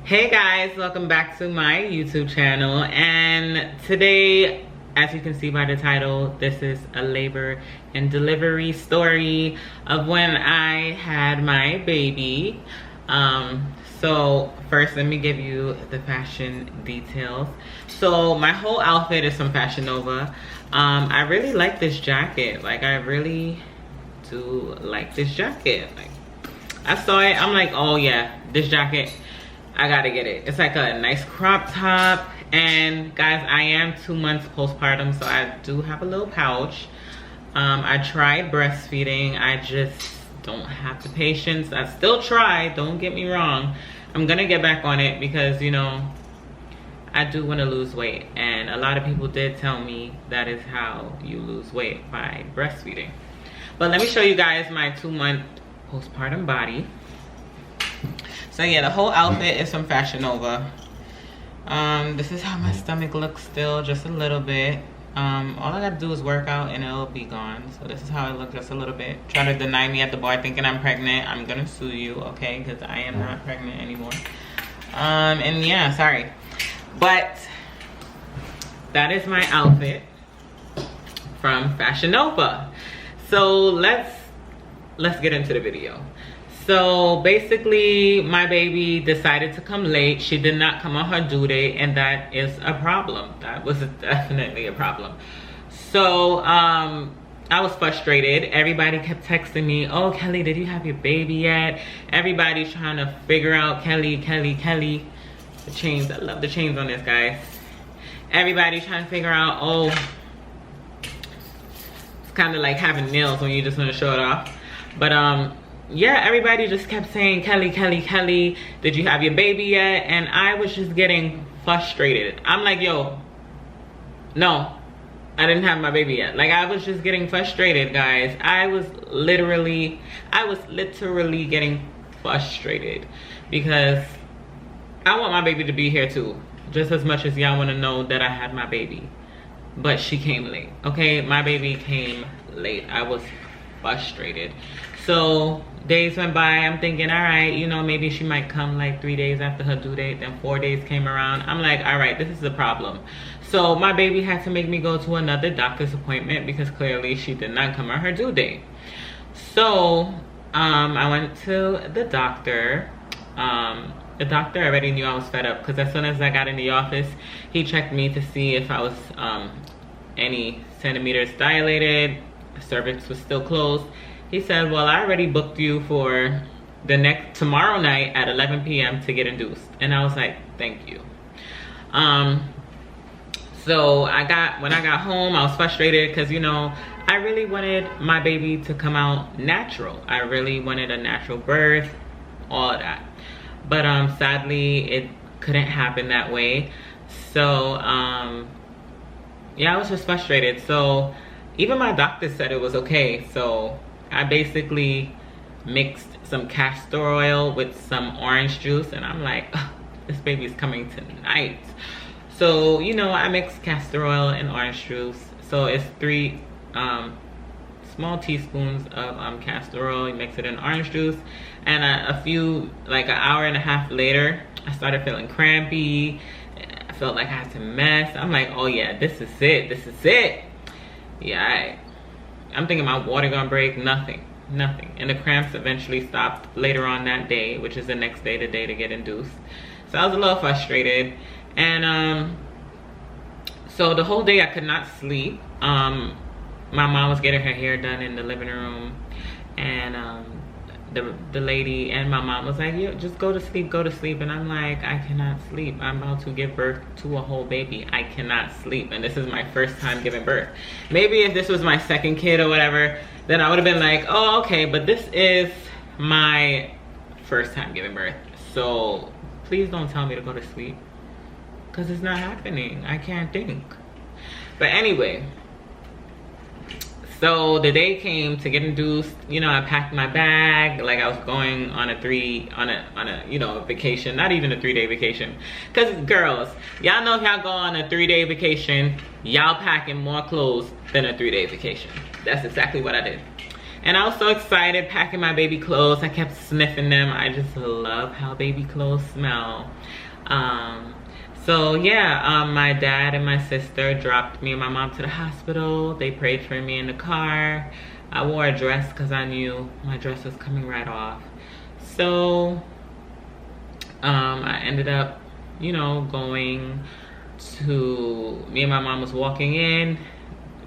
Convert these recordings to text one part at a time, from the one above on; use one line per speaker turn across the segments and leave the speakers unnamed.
Hey guys, welcome back to my YouTube channel. And today, as you can see by the title, this is a labor and delivery story of when I had my baby. So first, let me give you the fashion details. So my whole outfit is from Fashion Nova. I really like this jacket. Like, I really do like this jacket. Like, I saw it, I'm like, oh yeah, this jacket, I gotta get it. It's like a nice crop top. And guys, I am 2 months postpartum, so I do have a little pouch. I tried breastfeeding. I just don't have the patience. I still try, don't get me wrong. I'm gonna get back on it because, you know, I do want to lose weight. And a lot of people did tell me that is how you lose weight, by breastfeeding. But let me show you guys my 2 month postpartum body. So yeah, the whole outfit is from Fashion Nova. This is how my stomach looks still, just a little bit. All I gotta do is work out and it'll be gone. So this is how it looks, just a little bit. Trying to deny me at the bar thinking I'm pregnant. I'm gonna sue you, okay? Because I am not pregnant anymore. And yeah, sorry. But that is my outfit from Fashion Nova. So let's get into the video. So basically, my baby decided to come late. She did not come on her due date, and that is a problem. That was definitely a problem. So I was frustrated. Everybody kept texting me, oh, Kelly, did you have your baby yet? Everybody's trying to figure out Kelly. The chains, I love the chains on this, guys. Everybody's trying to figure out, oh, it's kind of like having nails when you just want to show it off. But yeah, everybody just kept saying, Kelly, did you have your baby yet? And I was just getting frustrated. I'm like, yo, no, I didn't have my baby yet. Like, I was just getting frustrated, guys. I was literally getting frustrated because I want my baby to be here too, just as much as y'all want to know that I had my baby. But she came late, okay? My baby came late. I was frustrated. So days went by. I'm thinking, all right, you know, maybe she might come like 3 days after her due date. Then 4 days came around. I'm like, all right, this is the problem. So my baby had to make me go to another doctor's appointment because clearly she did not come on her due date. So I went to the doctor. The doctor already knew I was fed up because as soon as I got in the office, he checked me to see if I was any centimeters dilated. The cervix was still closed. He said, well, I already booked you for tomorrow night at 11 p.m. to get induced. And I was like, thank you. So when I got home, I was frustrated because, you know, I really wanted my baby to come out natural. I really wanted a natural birth, all of that. But sadly, it couldn't happen that way. So yeah, I was just frustrated. So even my doctor said it was okay. So I basically mixed some castor oil with some orange juice, and I'm like, oh, this baby's coming tonight. So, you know, I mixed castor oil and orange juice. So it's 3 small teaspoons of castor oil. You mix it in orange juice, and a few, like an hour and a half later, I started feeling crampy. I felt like I had to mess. I'm like, oh yeah, this is it. Yeah, I'm thinking my water gonna break. Nothing. And the cramps eventually stopped later on that day, which is the next day, the day to get induced. So I was a little frustrated. And so the whole day I could not sleep. My mom was getting her hair done in the living room, and the lady and my mom was like, "Yeah, just go to sleep." And I'm like, I cannot sleep. I'm about to give birth to a whole baby. I cannot sleep, and this is my first time giving birth. Maybe if this was my second kid or whatever, then I would have been like, oh, okay, but this is my first time giving birth. So please don't tell me to go to sleep, because it's not happening. I can't think. But anyway, so the day came to get induced. You know, I packed my bag like I was going on a you know, vacation. Not even a 3-day vacation, because girls, y'all know if y'all go on a 3-day vacation, y'all packing more clothes than a 3-day vacation. That's exactly what I did. And I was so excited packing my baby clothes. I kept sniffing them. I just love how baby clothes smell. So yeah, my dad and my sister dropped me and my mom to the hospital. They prayed for me in the car. I wore a dress because I knew my dress was coming right off. So I ended up, you know, going to, me and my mom was walking in.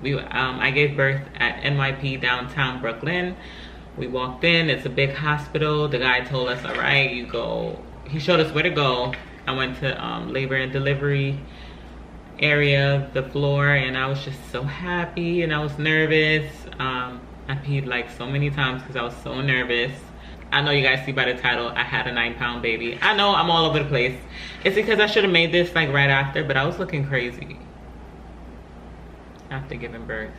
I gave birth at NYP downtown Brooklyn. We walked in. It's a big hospital. The guy told us, all right, you go. He showed us where to go. I went to labor and delivery area, the floor, and I was just so happy and I was nervous. I peed like so many times because I was so nervous. I know you guys see by the title, I had a 9-pound baby. I know I'm all over the place. It's because I should have made this like right after, but I was looking crazy after giving birth.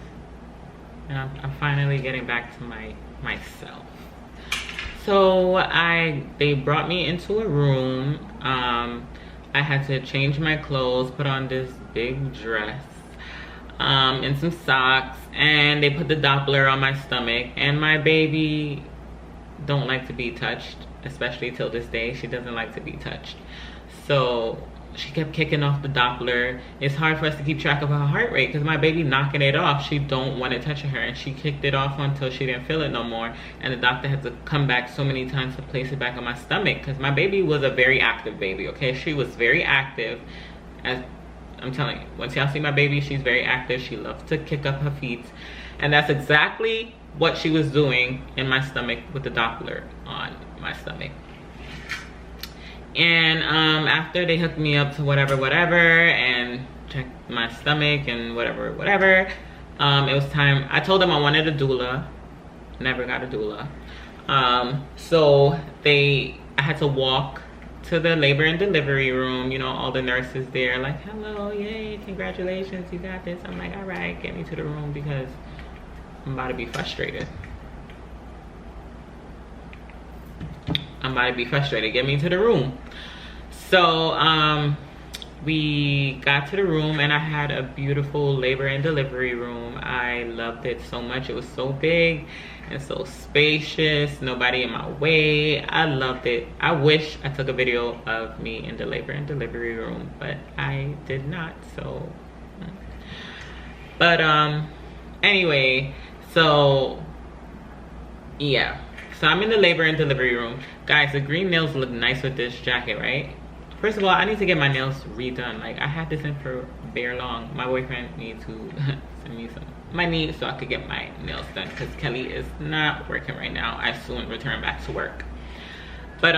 And I'm finally getting back to myself. So they brought me into a room. I had to change my clothes, put on this big dress, and some socks, and they put the Doppler on my stomach. And my baby don't like to be touched, especially till this day. She doesn't like to be touched. So she kept kicking off the Doppler. It's hard for us to keep track of her heart rate because my baby knocking it off. She don't want to touch her, and she kicked it off until she didn't feel it no more. And the doctor had to come back so many times to place it back on my stomach because my baby was a very active baby, okay? She was very active. As I'm telling you, once y'all see my baby, she's very active. She loves to kick up her feet. And that's exactly what she was doing in my stomach with the Doppler on my stomach. And after they hooked me up to whatever and checked my stomach and whatever, it was time. I told them I wanted a doula. Never got a doula. So I had to walk to the labor and delivery room. You know, all the nurses there like, hello, yay, congratulations, you got this. I'm like, all right, get me to the room because I'm about to be frustrated. Get me to the room. So we got to the room and I had a beautiful labor and delivery room. I loved it so much. It was so big and so spacious, nobody in my way. I loved it. I wish I took a video of me in the labor and delivery room, but I did not. So but anyway, so yeah, so I'm in the labor and delivery room. Guys, the green nails look nice with this jacket, right? First of all, I need to get my nails redone. Like, I had this in for very long. My boyfriend needs to send me some money so I could get my nails done because Kelly is not working right now. I soon return back to work. But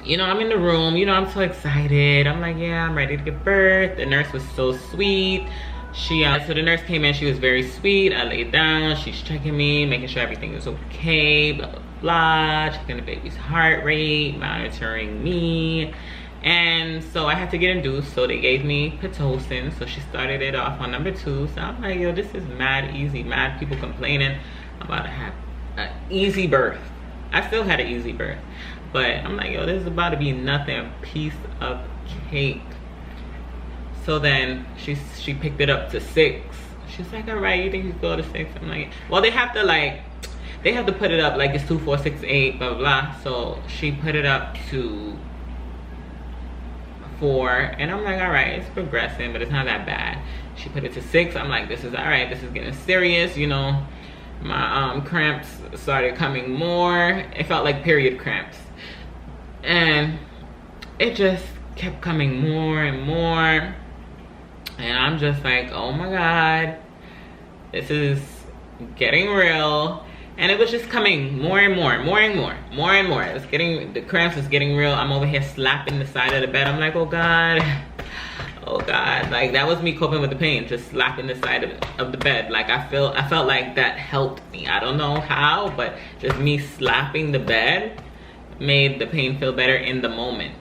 you know, I'm in the room. You know, I'm so excited. I'm like, yeah, I'm ready to give birth. The nurse was so sweet. So the nurse came in, she was very sweet. I laid down, she's checking me, making sure everything is okay, blah, blah, blah, checking the baby's heart rate, monitoring me. And so I had to get induced, so they gave me Pitocin. So she started it off on number 2. So I'm like, yo, this is mad easy. Mad people complaining about to have an easy birth. I still had an easy birth. But I'm like, yo, this is about to be nothing, piece of cake. So then she picked it up to 6. She's like, all right, you think you go to 6? I'm like, well, they have to put it up like it's 2, 4, 6, 8, blah, blah, blah. So she put it up to 4, and I'm like, all right, it's progressing, but it's not that bad. She put it to 6. I'm like, this is all right, this is getting serious. You know, my cramps started coming more. It felt like period cramps, and it just kept coming more and more. And I'm just like, oh my God, this is getting real. And it was just coming more and more. It's getting, the cramps was getting real. I'm over here slapping the side of the bed. I'm like, oh God, oh God. Like, that was me coping with the pain, just slapping the side of the bed. Like, I felt like that helped me. I don't know how, but just me slapping the bed made the pain feel better in the moment.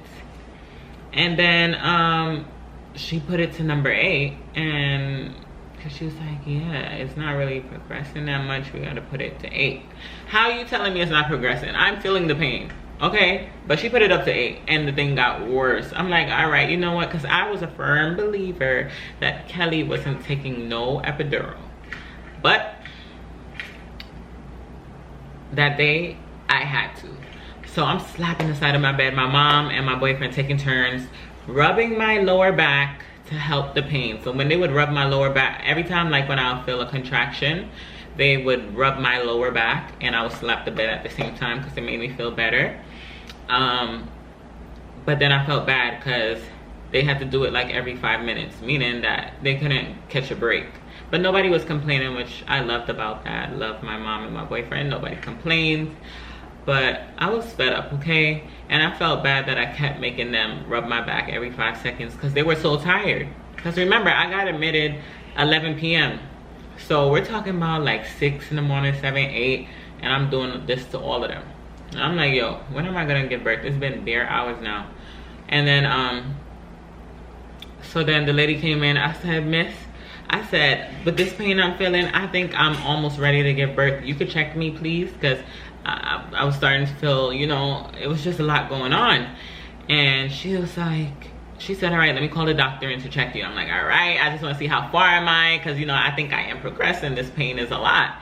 And then she put it to number 8, and because she was like, yeah, it's not really progressing that much, we gotta put it to 8. How are you telling me it's not progressing? I'm feeling the pain, okay? But she put it up to 8 and the thing got worse. I'm like, all right, you know what? Because I was a firm believer that Kelly wasn't taking no epidural. But that day I had to. So I'm slapping the side of my bed. My mom and my boyfriend taking turns rubbing my lower back to help the pain. So when they would rub my lower back, every time like when I'll feel a contraction, they would rub my lower back and I would slap the bed at the same time because it made me feel better. But then I felt bad because they had to do it like every 5 minutes, meaning that they couldn't catch a break. But nobody was complaining, which I loved about that. I love my mom and my boyfriend. Nobody complained. But I was fed up, okay? And I felt bad that I kept making them rub my back every 5 seconds because they were so tired. Because remember, I got admitted 11 p.m. So we're talking about like 6 in the morning, 7, 8, and I'm doing this to all of them. And I'm like, yo, when am I gonna give birth? It's been bare hours now. And then, so then the lady came in. I said, miss, I said, with this pain I'm feeling, I think I'm almost ready to give birth. You could check me, please, because I was starting to feel, you know, it was just a lot going on. And she was like, she said, all right, let me call the doctor in to check you. I'm like, all right, I just want to see how far am I, because, you know, I think I am progressing. This pain is a lot.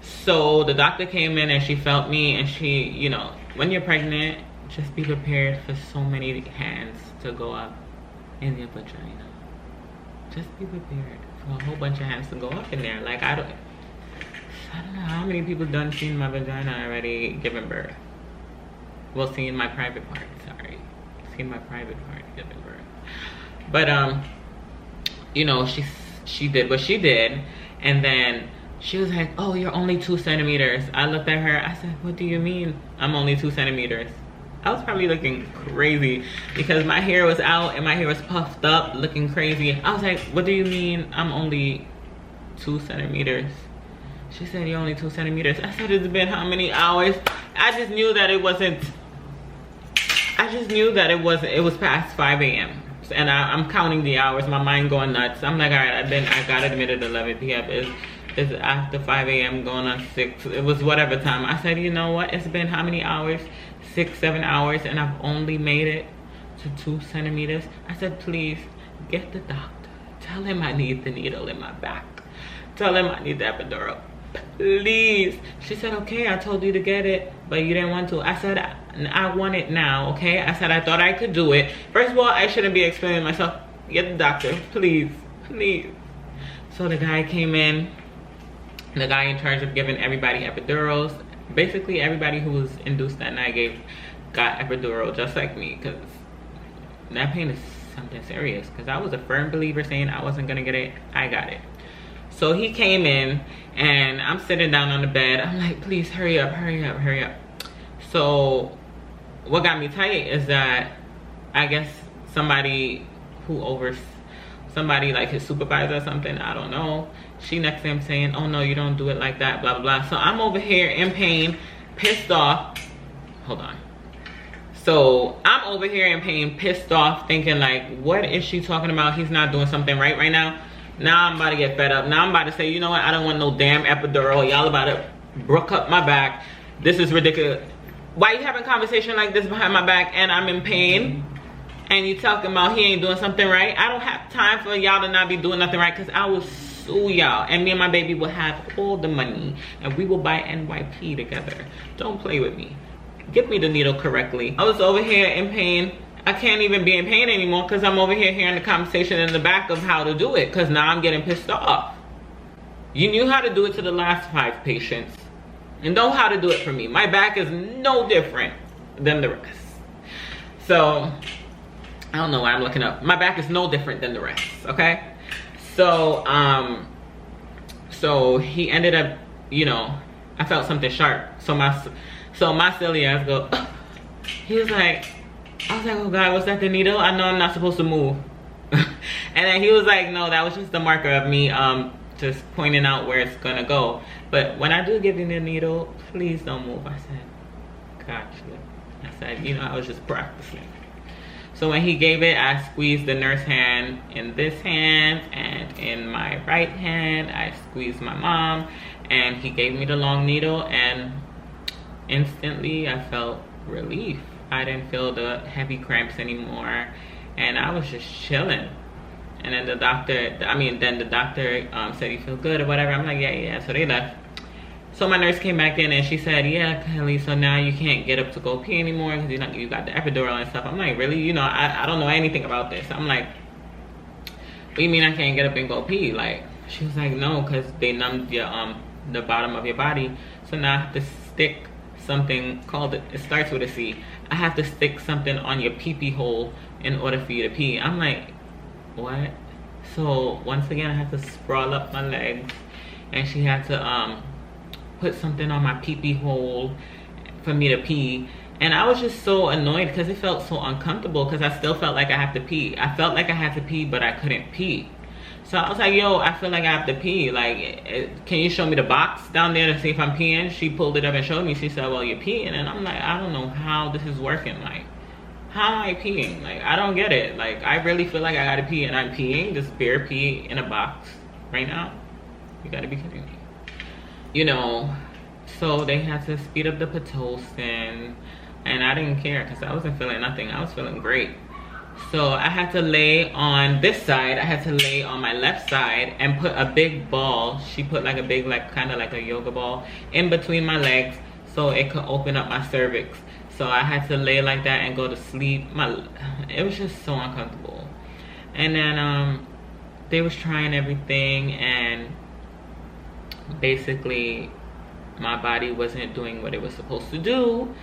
So the doctor came in and she felt me, and she, you know, when you're pregnant, just be prepared for so many hands to go up in your vagina. Just be prepared for a whole bunch of hands to go up in there. Like, I don't know how many people done seen my vagina already giving birth. Well, seen my private part, sorry. Seen my private part giving birth. But, you know, she did what she did. And then she was like, oh, you're only 2 centimeters. I looked at her, I said, what do you mean I'm only 2 centimeters? I was probably looking crazy because my hair was out and my hair was puffed up, looking crazy. I was like, what do you mean I'm only 2 centimeters? She said, you're only 2 centimeters. I said, it's been how many hours? I just knew that it wasn't, it was past 5 a.m. And I'm counting the hours, my mind going nuts. I'm like, all right, I got admitted at 11 p.m. It's after 5 a.m. going on 6. It was whatever time. I said, you know what? It's been how many hours? 6, 7 hours, and I've only made it to 2 centimeters. I said, please, get the doctor. Tell him I need the needle in my back. Tell him I need the epidural. Please. She said, okay, I told you to get it, but you didn't want to. I said, I want it now, okay? I said, I thought I could do it. First of all, I shouldn't be explaining myself. Get the doctor, please, please. So the guy came in, the guy in charge of giving everybody epidurals. Basically, everybody who was induced that night got epidural just like me, because that pain is something serious. Because I was a firm believer saying I wasn't going to get it. I got it. So he came in, and I'm sitting down on the bed. I'm like, please hurry up, hurry up, hurry up. So what got me tight is that I guess somebody like his supervisor or something, I don't know, she next to him saying, oh no, you don't do it like that, blah blah blah. So I'm over here in pain, pissed off. Hold on. So I'm over here in pain, pissed off, thinking like, what is she talking about? He's not doing something right now. Now I'm about to get fed up. Now I'm about to say, you know what, I don't want no damn epidural. Y'all about to brook up my back. This is ridiculous. Why you having a conversation like this behind my back and I'm in pain? And you talking about he ain't doing something right? I don't have time for y'all to not be doing nothing right, because I will sue y'all. And me and my baby will have all the money. And we will buy NYP together. Don't play with me. Give me the needle correctly. I was over here in pain. I can't even be in pain anymore because I'm over here hearing the conversation in the back of how to do it, because now I'm getting pissed off. You knew how to do it to the last 5 patients. And know how to do it for me. My back is no different than the rest. So I don't know why I'm looking up. My back is no different than the rest, okay? So, so he ended up, you know, I felt something sharp. So my silly ass go, ugh. He was like, I was like, oh God, was that the needle? I know I'm not supposed to move. And then he was like, no, that was just the marker of me just pointing out where it's gonna go. But when I do give you the needle, please don't move. I said, gotcha. I said, you know, I was just practicing. So when he gave it, I squeezed the nurse hand in this hand, and in my right hand, I squeezed my mom, and he gave me the long needle, and instantly I felt relief. I didn't feel the heavy cramps anymore, and I was just chilling. And then the doctor, said, you feel good or whatever. I'm like, yeah. So they left. So my nurse came back in and she said, yeah, Kelly, so now you can't get up to go pee anymore because you got the epidural and stuff. I'm like, really? You know, I don't know anything about this. I'm like, what do you mean I can't get up and go pee? Like, she was like, no, because they numbed your the bottom of your body. So now I have to stick something called, it starts with a C. I have to stick something on your pee-pee hole in order for you to pee. I'm like, what? So once again, I had to sprawl up my legs, and she had to put something on my pee-pee hole for me to pee. And I was just so annoyed because it felt so uncomfortable because I still felt like I have to pee. I felt like I had to pee, but I couldn't pee. So I was like, yo, I feel like I have to pee. Like, can you show me the box down there to see if I'm peeing? She pulled it up and showed me. She said, well, you're peeing. And I'm like, I don't know how this is working. Like, how am I peeing? Like, I don't get it. Like, I really feel like I gotta pee and I'm peeing. Just bare pee in a box right now. You gotta be kidding me. You know, so they had to speed up the Pitocin. And I didn't care because I wasn't feeling nothing. I was feeling great. So I had to lay on this side. I had to lay on my left side and put a big ball. She put like a big, like kind of like a yoga ball in between my legs so it could open up my cervix. So I had to lay like that and go to sleep. It was just so uncomfortable. And then they was trying everything, and basically my body wasn't doing what it was supposed to do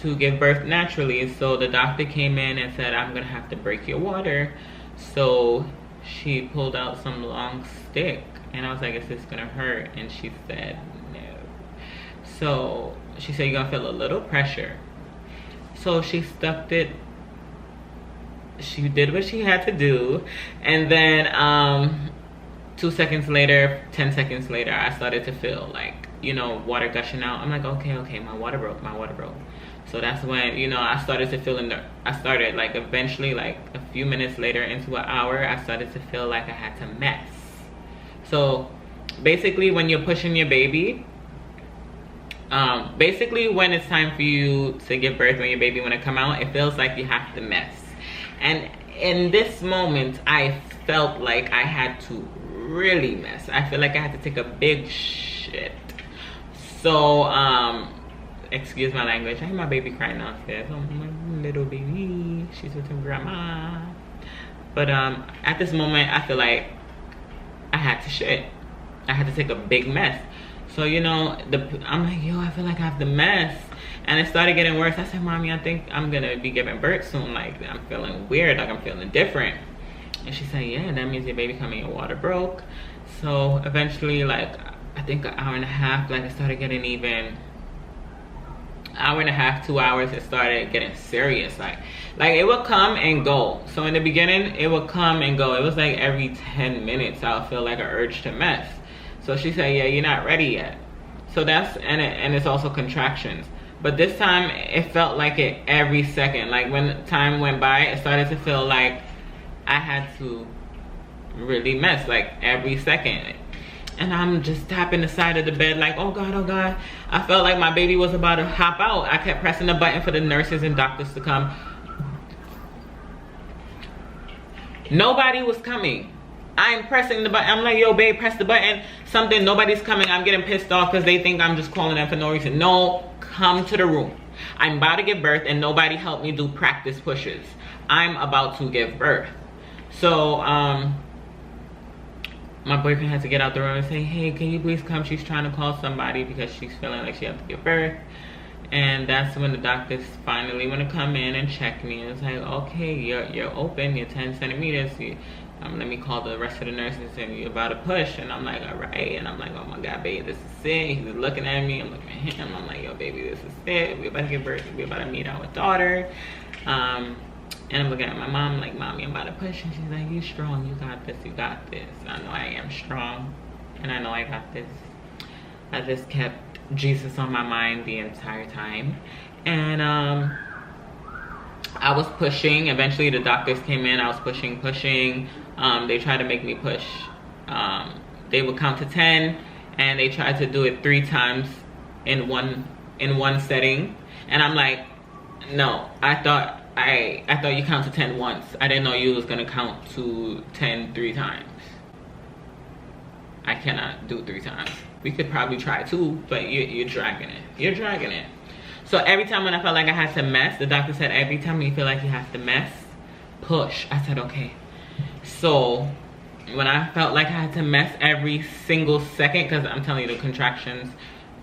to give birth naturally. So the doctor came in and said, I'm gonna have to break your water. So she pulled out some long stick, and I was like, is this gonna hurt? And she said no. So she said, you're gonna feel a little pressure. So she stuck it. She did what she had to do, and then 2 seconds later, 10 seconds later, I started to feel like, you know, water gushing out. I'm like, okay, my water broke. So that's when, you know, I started to feel like eventually, like a few minutes later into an hour, I started to feel like I had to mess. So basically when you're pushing your baby, basically when it's time for you to give birth, when your baby want to come out, it feels like you have to mess. And in this moment, I felt like I had to really mess. I feel like I had to take a big shit. So excuse my language. I hear my baby crying downstairs. Oh, my little baby, she's with her grandma. But at this moment, I feel like I had to shit. I had to take a big mess. So, you know, I'm like, yo, I feel like I have to mess. And it started getting worse. I said, Mommy, I think I'm gonna be giving birth soon. Like, I'm feeling weird, like I'm feeling different. And she said, yeah, that means your baby coming, your water broke. So eventually, like, I think an hour and a half, like it started getting even, hour and a half, 2 hours, it started getting serious. Like it would come and go. So in the beginning, it would come and go. It was like every 10 minutes, I'll feel like an urge to mess. So she said, yeah, you're not ready yet. So that's, and it's also contractions. But this time, it felt like it every second. Like when time went by, it started to feel like I had to really mess, like every second. And I'm just tapping the side of the bed like, oh God, oh God. I felt like my baby was about to hop out. I kept pressing the button for the nurses and doctors to come. Nobody was coming. I'm pressing the button. I'm like, yo, babe, press the button. Something, nobody's coming. I'm getting pissed off because they think I'm just calling them for no reason. No, come to the room. I'm about to give birth and nobody helped me do practice pushes. I'm about to give birth. So, my boyfriend had to get out the room and say, hey, can you please come? She's trying to call somebody because she's feeling like she has to give birth. And that's when the doctors finally want to come in and check me. And it's like, okay, you're open, you're 10 centimeters. Let me call the rest of the nurses and you're about to push. And I'm like, all right. And I'm like, oh my God, baby, this is it. He's looking at me. I'm looking at him. I'm like, yo, baby, this is it. We're about to give birth. We're about to meet our daughter. And I'm looking at my mom like, Mommy, I'm about to push. And she's like, you strong. You got this. You got this. I know I am strong. And I know I got this. I just kept Jesus on my mind the entire time. And I was pushing. Eventually the doctors came in. I was pushing. They tried to make me push. They would count to 10 and they tried to do it 3 times in one setting. And I'm like, no, I thought you count to 10 once. I didn't know you was gonna count to 10 3 times. I cannot do 3 times. we could probably try 2, but you're dragging it. You're dragging it. So every time when I felt like I had to mess, the doctor said, every time you feel like you have to mess, push. I said, okay. So when I felt like I had to mess every single second, because I'm telling you, the contractions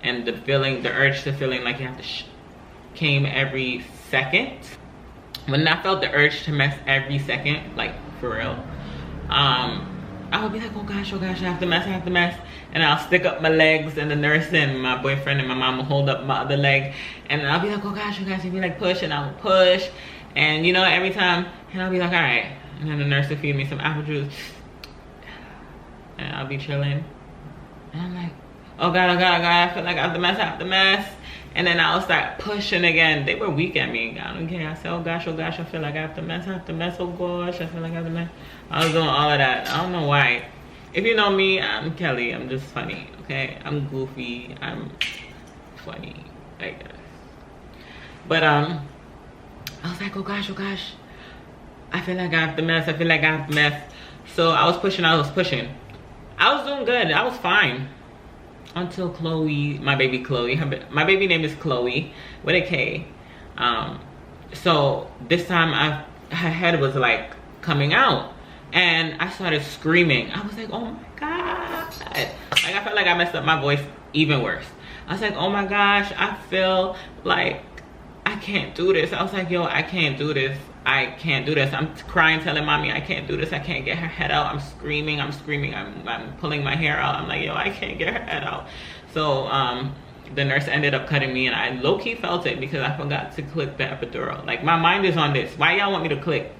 and the feeling, the urge to feeling like you have to came every second. When I felt the urge to mess every second, like for real, I would be like, oh gosh, I have to mess. And I'll stick up my legs, and the nurse and my boyfriend and my mom will hold up my other leg. And I'll be like, oh gosh, you'd be like, push, and I will push. And you know, every time, and I'll be like, all right. And then the nurse will feed me some apple juice. And I'll be chilling. And I'm like, oh God, I feel like I have to mess. And then I'll start pushing again. They were weak at me. I don't care. I said, oh gosh, I feel like I have to mess. Oh gosh, I feel like I have to mess. I was doing all of that. I don't know why. If you know me, I'm Kelly. I'm just funny, okay? I'm goofy. I'm funny, I guess. But I was like, oh gosh. I feel like I have to mess. So I was pushing. I was doing good. I was fine. Until Chloe, my baby Chloe, my baby name is Chloe with a K. So this time her head was like coming out, and I started screaming. I was like, oh my God. Like I felt like I messed up my voice even worse. I was like, oh my gosh, I feel like I can't do this. I was like, yo, I can't do this. I'm crying, telling mommy I can't do this. I can't get her head out. I'm screaming. I'm pulling my hair out. I'm like, yo, I can't get her head out. So the nurse ended up cutting me, and I low-key felt it because I forgot to click the epidural. Like, my mind is on this. Why y'all want me to click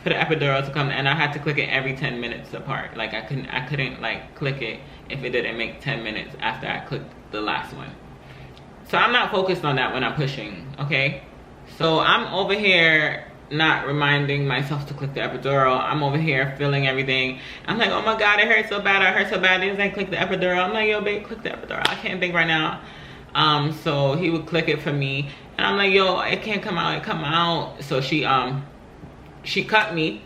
for the epidural to come? And I had to click it every 10 minutes apart. Like, I couldn't like click it if it didn't make 10 minutes after I clicked the last one. So I'm not focused on that when I'm pushing, okay? So I'm over here not reminding myself to click the epidural. I'm over here feeling everything. I'm like, oh my God, it hurts so bad. They was like, click the epidural. I'm like, yo, babe, click the epidural. I can't think right now. So he would click it for me. And I'm like, yo, it can't come out. So she cut me.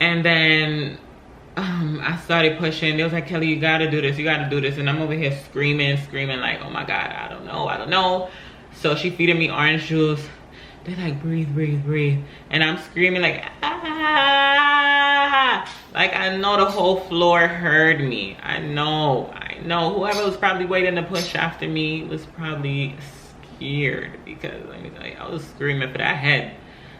And then I started pushing. They was like, Kelly, you gotta do this. And I'm over here screaming like, oh my God, I don't know. So she feeding me orange juice. They're like, breathe. And I'm screaming like, ah. Like, I know the whole floor heard me. I know. Whoever was probably waiting to push after me was probably scared, because let me tell you, I was screaming for that head.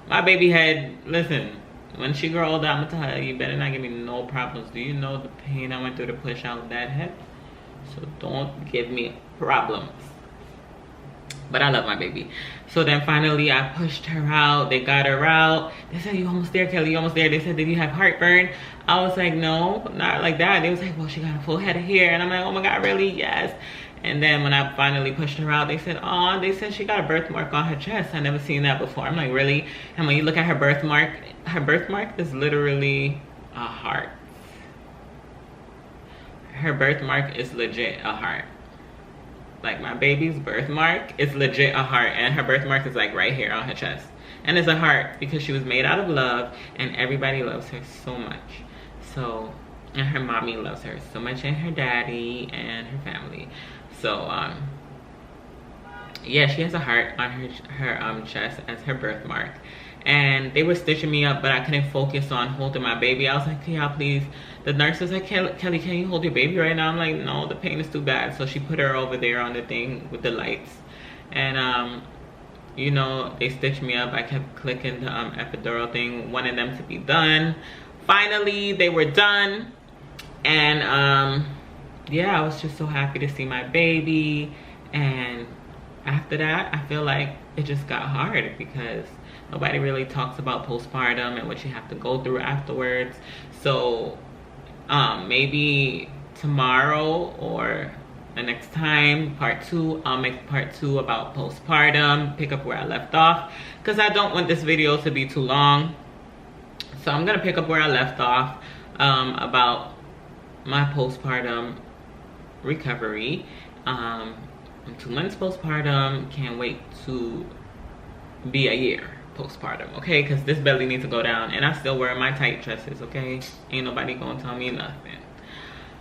My baby head, listen, when she grow older, I'm gonna tell her, you better not give me no problems. Do you know the pain I went through to push out that head? So don't give me problems. But I love my baby. So then finally I pushed her out. They got her out. They said, you almost there, Kelly, you almost there. They said, did you have heartburn? I was like, no, not like that. They was like, well, she got a full head of hair. And I'm like, oh my God, really? Yes. And then when I finally pushed her out, they said, oh, they said she got a birthmark on her chest. I never seen that before. I'm like, really? And when you look at her birthmark is literally a heart. Her birthmark is legit a heart. Like, my baby's birthmark is legit a heart, and her birthmark is like right here on her chest. And it's a heart because she was made out of love, and everybody loves her so much. So, and her mommy loves her so much, and her daddy and her family. So yeah, she has a heart on her chest as her birthmark. And they were stitching me up, but I couldn't focus on holding my baby. I was like, can y'all please? The nurse was like, Kelly, can you hold your baby right now? I'm like, no, the pain is too bad. So she put her over there on the thing with the lights. And you know, they stitched me up. I kept clicking the epidural thing, wanting them to be done. Finally, they were done. And yeah, I was just so happy to see my baby. And after that, I feel like it just got hard because nobody really talks about postpartum and what you have to go through afterwards. So maybe tomorrow or the next time, part 2, I'll make part 2 about postpartum, pick up where I left off, because I don't want this video to be too long. So I'm gonna pick up where I left off about my postpartum recovery. I'm 2 months postpartum, can't wait to be a year postpartum, okay? Because this belly needs to go down, and I still wear my tight dresses, okay? Ain't nobody gonna tell me nothing.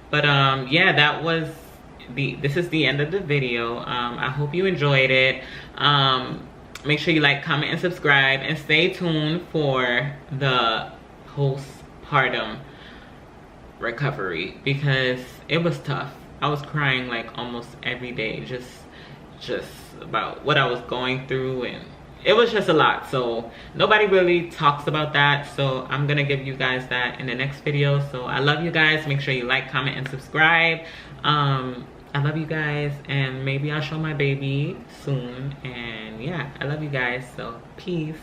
But yeah, that was this is the end of the video. I hope you enjoyed it. Make sure you like, comment, and subscribe, and stay tuned for the postpartum recovery, because it was tough. I was crying like almost every day, just about what I was going through, and it was just a lot. So nobody really talks about that, so I'm gonna give you guys that in the next video. So I love you guys. Make sure you like, comment, and subscribe. I love you guys, and maybe I'll show my baby soon. And yeah, I love you guys, so peace.